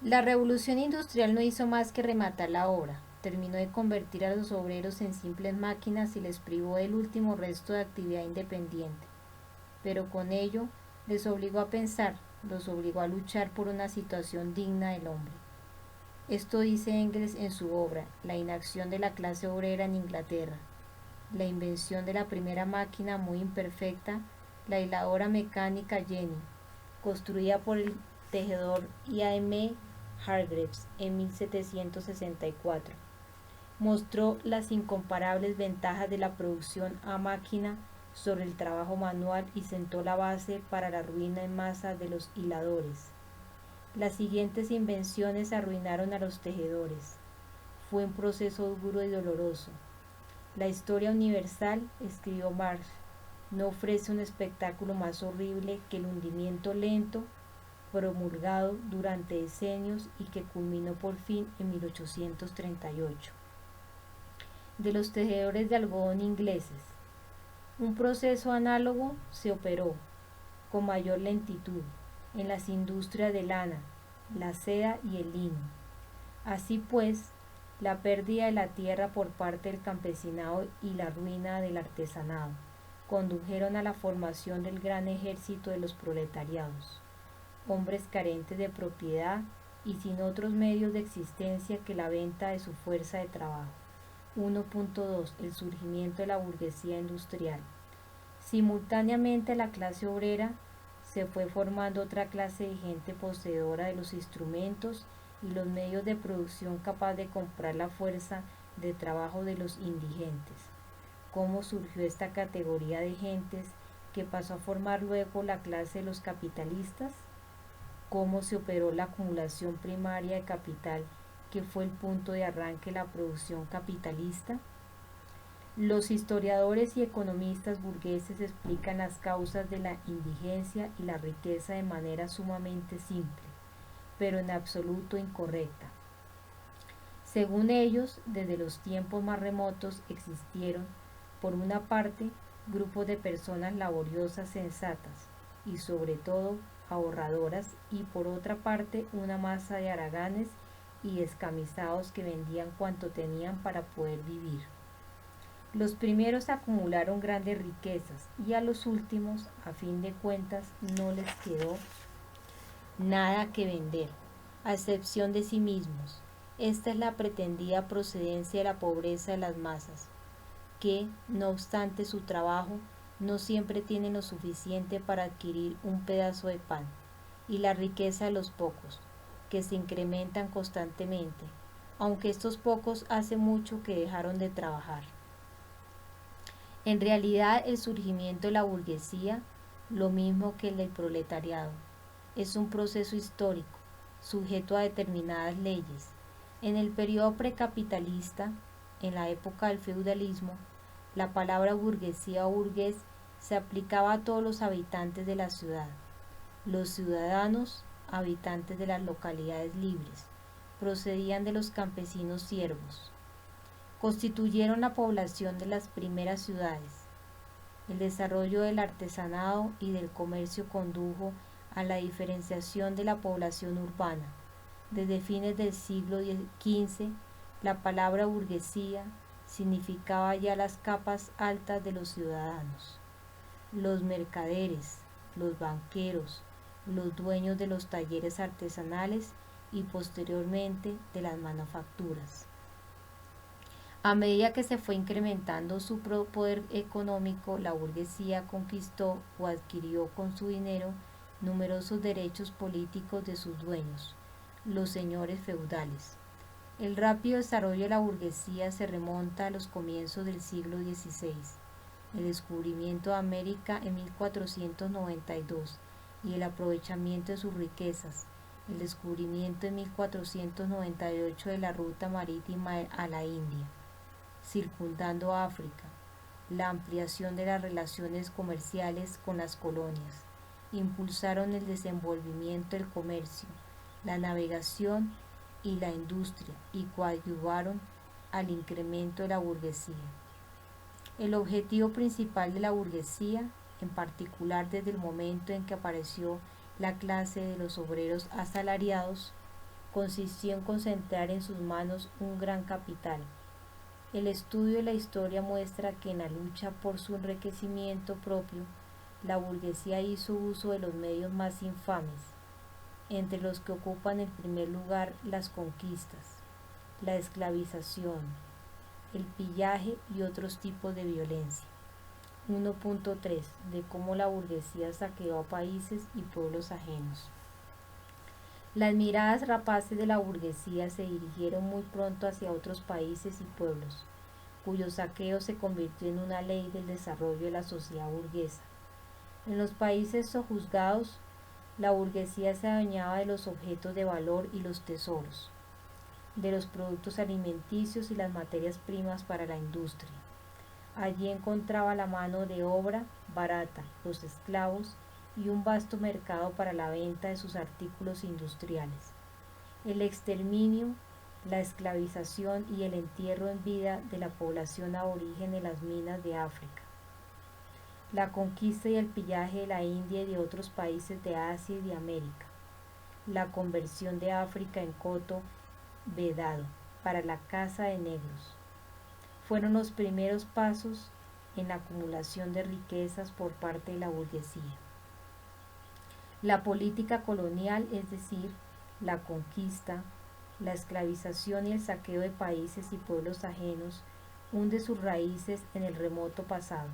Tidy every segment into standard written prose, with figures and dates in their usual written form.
La revolución industrial no hizo más que rematar la obra, terminó de convertir a los obreros en simples máquinas y les privó del último resto de actividad independiente, pero con ello les obligó a pensar, los obligó a luchar por una situación digna del hombre. Esto dice Engels en su obra La inacción de la clase obrera en Inglaterra, la invención de la primera máquina muy imperfecta, la hiladora mecánica Jenny, construida por el tejedor I.A.M. Hargreaves en 1764. Mostró las incomparables ventajas de la producción a máquina sobre el trabajo manual y sentó la base para la ruina en masa de los hiladores. Las siguientes invenciones arruinaron a los tejedores. Fue un proceso duro y doloroso. La historia universal, escribió Marx, no ofrece un espectáculo más horrible que el hundimiento lento promulgado durante decenios y que culminó por fin en 1838. De los tejedores de algodón ingleses. Un proceso análogo se operó, con mayor lentitud, en las industrias de lana, la seda y el lino. Así pues, la pérdida de la tierra por parte del campesinado y la ruina del artesanado condujeron a la formación del gran ejército de los proletariados, hombres carentes de propiedad y sin otros medios de existencia que la venta de su fuerza de trabajo. 1.2 El surgimiento de la burguesía industrial. Simultáneamente a la clase obrera se fue formando otra clase de gente poseedora de los instrumentos y los medios de producción capaz de comprar la fuerza de trabajo de los indigentes. ¿Cómo surgió esta categoría de gentes que pasó a formar luego la clase de los capitalistas? ¿Cómo se operó la acumulación primaria de capital que fue el punto de arranque de la producción capitalista? Los historiadores y economistas burgueses explican las causas de la indigencia y la riqueza de manera sumamente simple, pero en absoluto incorrecta. Según ellos, desde los tiempos más remotos existieron, por una parte, grupos de personas laboriosas sensatas y sobre todo ahorradoras y por otra parte una masa de haraganes y descamisados que vendían cuanto tenían para poder vivir. Los primeros acumularon grandes riquezas y a los últimos, a fin de cuentas, no les quedó nada que vender, a excepción de sí mismos. Esta es la pretendida procedencia de la pobreza de las masas, que, no obstante su trabajo, no siempre tienen lo suficiente para adquirir un pedazo de pan, y la riqueza de los pocos, que se incrementan constantemente, aunque estos pocos hace mucho que dejaron de trabajar. En realidad, el surgimiento de la burguesía, lo mismo que el del proletariado, es un proceso histórico, sujeto a determinadas leyes. En el periodo precapitalista, en la época del feudalismo, la palabra burguesía o burgués se aplicaba a todos los habitantes de la ciudad. Los ciudadanos, habitantes de las localidades libres, procedían de los campesinos siervos. Constituyeron la población de las primeras ciudades. El desarrollo del artesanado y del comercio condujo a la diferenciación de la población urbana. Desde fines del siglo XV, la palabra burguesía significaba ya las capas altas de los ciudadanos, los mercaderes, los banqueros, los dueños de los talleres artesanales y posteriormente de las manufacturas. A medida que se fue incrementando su poder económico, la burguesía conquistó o adquirió con su dinero numerosos derechos políticos de sus dueños, los señores feudales. El rápido desarrollo de la burguesía se remonta a los comienzos del siglo XVI, el descubrimiento de América en 1492 y el aprovechamiento de sus riquezas, el descubrimiento en 1498 de la ruta marítima a la India, circundando África, la ampliación de las relaciones comerciales con las colonias, impulsaron el desenvolvimiento del comercio, la navegación y la industria y coadyuvaron al incremento de la burguesía. El objetivo principal de la burguesía, en particular desde el momento en que apareció la clase de los obreros asalariados, consistió en concentrar en sus manos un gran capital. El estudio de la historia muestra que en la lucha por su enriquecimiento propio, la burguesía hizo uso de los medios más infames, entre los que ocupan el primer lugar las conquistas, la esclavización, el pillaje y otros tipos de violencia. 1.3 de cómo la burguesía saqueó a países y pueblos ajenos. Las miradas rapaces de la burguesía se dirigieron muy pronto hacia otros países y pueblos, cuyo saqueo se convirtió en una ley del desarrollo de la sociedad burguesa. En los países sojuzgados, la burguesía se adueñaba de los objetos de valor y los tesoros, de los productos alimenticios y las materias primas para la industria. Allí encontraba la mano de obra barata, los esclavos y un vasto mercado para la venta de sus artículos industriales. El exterminio, la esclavización y el entierro en vida de la población aborigen en las minas de África. La conquista y el pillaje de la India y de otros países de Asia y de América. La conversión de África en coto vedado para la caza de negros. Fueron los primeros pasos en la acumulación de riquezas por parte de la burguesía. La política colonial, es decir, la conquista, la esclavización y el saqueo de países y pueblos ajenos, hunde sus raíces en el remoto pasado,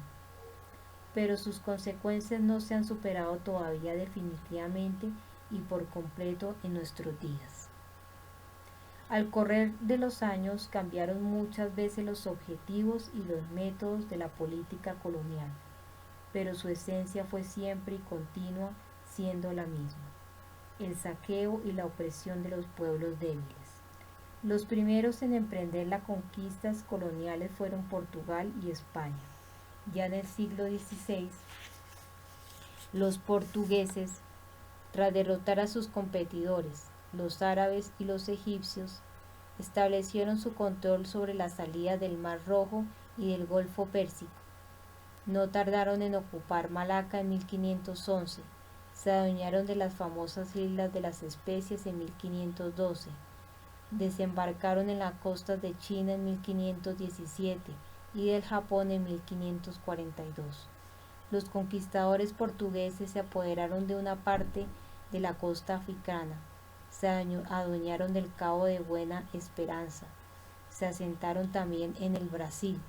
pero sus consecuencias no se han superado todavía definitivamente y por completo en nuestros días. Al correr de los años cambiaron muchas veces los objetivos y los métodos de la política colonial, pero su esencia fue siempre y continua siendo la misma: el saqueo y la opresión de los pueblos débiles. Los primeros en emprender las conquistas coloniales fueron Portugal y España. Ya en el siglo XVI, los portugueses, tras derrotar a sus competidores, los árabes y los egipcios, establecieron su control sobre las salidas del Mar Rojo y del Golfo Pérsico. No tardaron en ocupar Malaca en 1511, se adueñaron de las famosas Islas de las Especias en 1512, desembarcaron en las costas de China en 1517 y del Japón en 1542. Los conquistadores portugueses se apoderaron de una parte de la costa africana, se adueñaron del Cabo de Buena Esperanza, se asentaron también en el Brasil.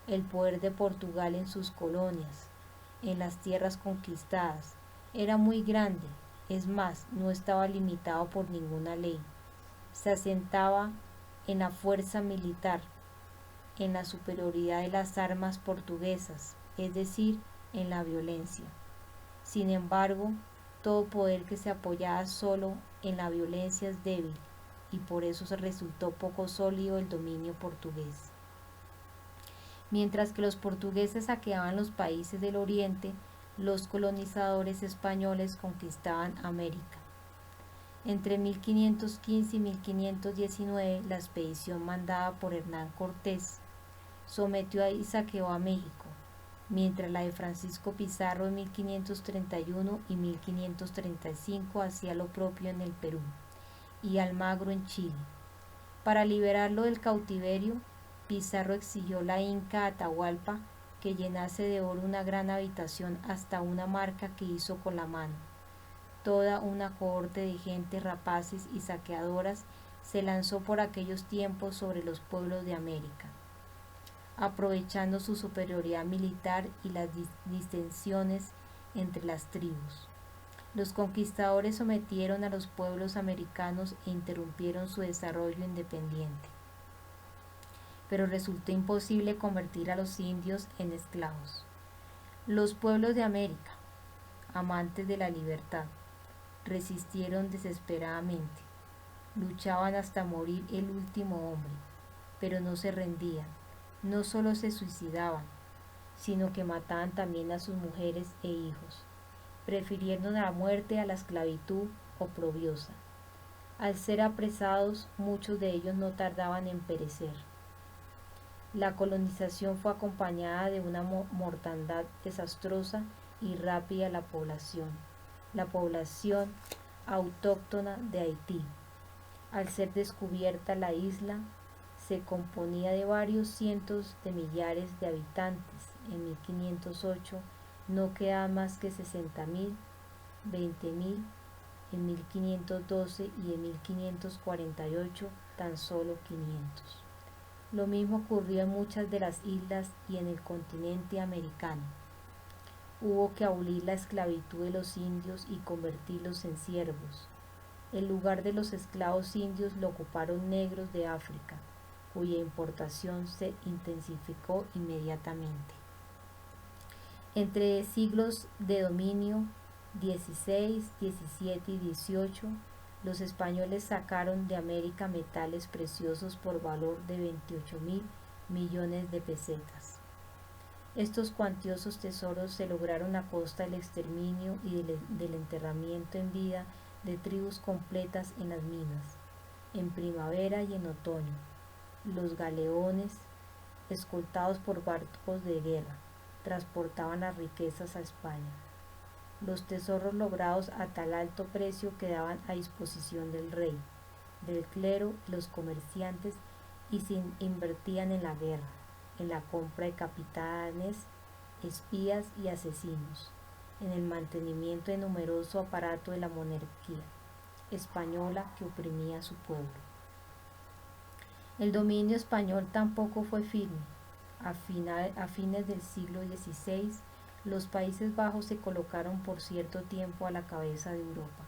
El poder de Portugal en sus colonias, en las tierras conquistadas, era muy grande, es más, no estaba limitado por ninguna ley. Se asentaba en la fuerza militar, en la superioridad de las armas portuguesas, es decir, en la violencia. Sin embargo, todo poder que se apoyaba solo en la violencia es débil, y por eso se resultó poco sólido el dominio portugués. Mientras que los portugueses saqueaban los países del oriente, los colonizadores españoles conquistaban América. Entre 1515 y 1519, la expedición mandada por Hernán Cortés sometió y saqueó a México, mientras la de Francisco Pizarro en 1531 y 1535 hacía lo propio en el Perú, y Almagro en Chile. Para liberarlo del cautiverio, Pizarro exigió a la Inca Atahualpa que llenase de oro una gran habitación hasta una marca que hizo con la mano. Toda una cohorte de gentes rapaces y saqueadoras se lanzó por aquellos tiempos sobre los pueblos de América, aprovechando su superioridad militar y las disensiones entre las tribus. Los conquistadores sometieron a los pueblos americanos e interrumpieron su desarrollo independiente, pero resultó imposible convertir a los indios en esclavos. Los pueblos de América, amantes de la libertad, resistieron desesperadamente, luchaban hasta morir el último hombre, pero no se rendían. No solo se suicidaban, sino que mataban también a sus mujeres e hijos, prefiriendo la muerte a la esclavitud oprobiosa. Al ser apresados, muchos de ellos no tardaban en perecer. La colonización fue acompañada de una mortandad desastrosa y rápida de la población autóctona de Haití. Al ser descubierta la isla, se componía de varios cientos de millares de habitantes. En 1508 no quedaban más que 60.000, 20.000 en 1512 y en 1548 tan solo 500. Lo mismo ocurrió en muchas de las islas y en el continente americano. Hubo que abolir la esclavitud de los indios y convertirlos en siervos. El lugar de los esclavos indios lo ocuparon negros de África, cuya importación se intensificó inmediatamente. Entre siglos de dominio XVI, XVII y XVIII, los españoles sacaron de América metales preciosos por valor de 28.000 millones de pesetas. Estos cuantiosos tesoros se lograron a costa del exterminio y del enterramiento en vida de tribus completas en las minas. En primavera y en otoño, los galeones, escoltados por barcos de guerra, transportaban las riquezas a España. Los tesoros logrados a tal alto precio quedaban a disposición del rey, del clero y los comerciantes y se invertían en la guerra, en la compra de capitanes, espías y asesinos, en el mantenimiento de numeroso aparato de la monarquía española que oprimía a su pueblo. El dominio español tampoco fue firme. A fines del siglo XVI, los Países Bajos se colocaron por cierto tiempo a la cabeza de Europa.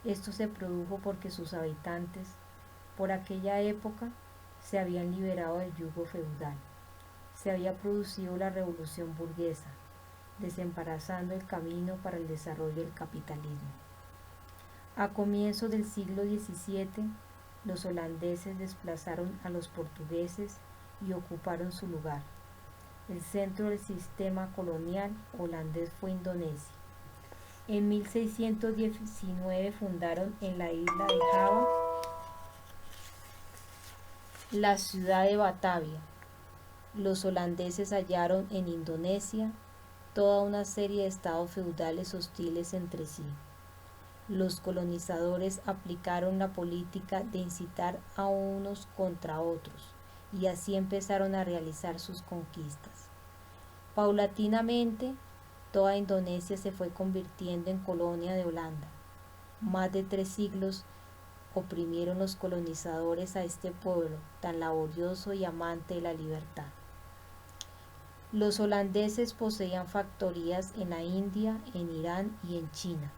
Esto se produjo porque sus habitantes, por aquella época, se habían liberado del yugo feudal. Se había producido la revolución burguesa, desembarazando el camino para el desarrollo del capitalismo. A comienzos del siglo XVII, los holandeses desplazaron a los portugueses y ocuparon su lugar. El centro del sistema colonial holandés fue Indonesia. En 1619 fundaron en la isla de Java la ciudad de Batavia. Los holandeses hallaron en Indonesia toda una serie de estados feudales hostiles entre sí. Los colonizadores aplicaron la política de incitar a unos contra otros y así empezaron a realizar sus conquistas. Paulatinamente, toda Indonesia se fue convirtiendo en colonia de Holanda. Más de 3 siglos oprimieron los colonizadores a este pueblo tan laborioso y amante de la libertad. Los holandeses poseían factorías en la India, en Irán y en China.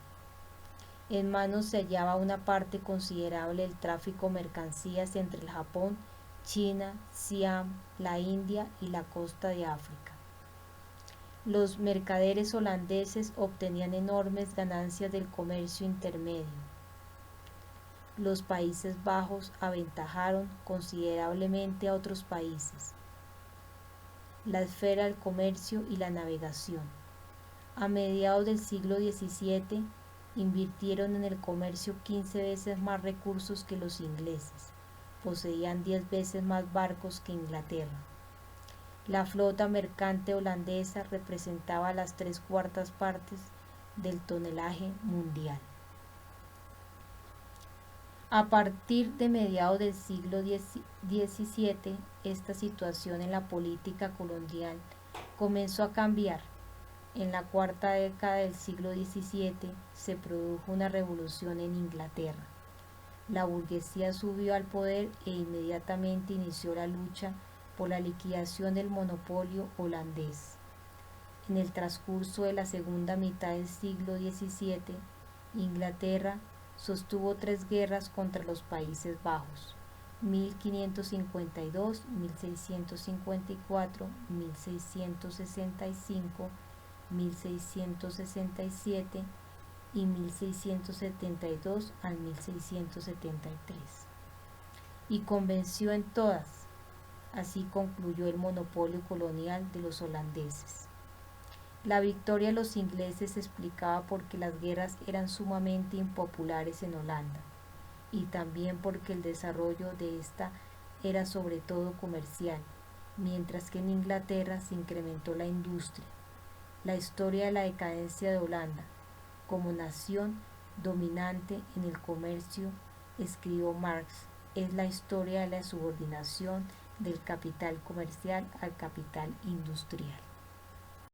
En manos se hallaba una parte considerable del tráfico de mercancías entre el Japón, China, Siam, la India y la costa de África. Los mercaderes holandeses obtenían enormes ganancias del comercio intermedio. Los Países Bajos aventajaron considerablemente a otros países. La esfera del comercio y la navegación. A mediados del siglo XVII, invirtieron en el comercio 15 veces más recursos que los ingleses. Poseían 10 veces más barcos que Inglaterra. La flota mercante holandesa representaba las 3/4 partes del tonelaje mundial. A partir de mediados del siglo XVII, esta situación en la política colonial comenzó a cambiar. En la cuarta década del siglo XVII se produjo una revolución en Inglaterra. La burguesía subió al poder e inmediatamente inició la lucha por la liquidación del monopolio holandés. En el transcurso de la segunda mitad del siglo XVII, Inglaterra sostuvo 3 guerras contra los Países Bajos: 1552, 1654, 1665, 1667 y 1672 al 1673, y convenció en todas. Así concluyó el monopolio colonial de los holandeses. La victoria de los ingleses se explicaba porque las guerras eran sumamente impopulares en Holanda y también porque el desarrollo de esta era sobre todo comercial, mientras que en Inglaterra se incrementó la industria. La historia de la decadencia de Holanda como nación dominante en el comercio escribió Marx, es la historia de la subordinación del capital comercial al capital industrial.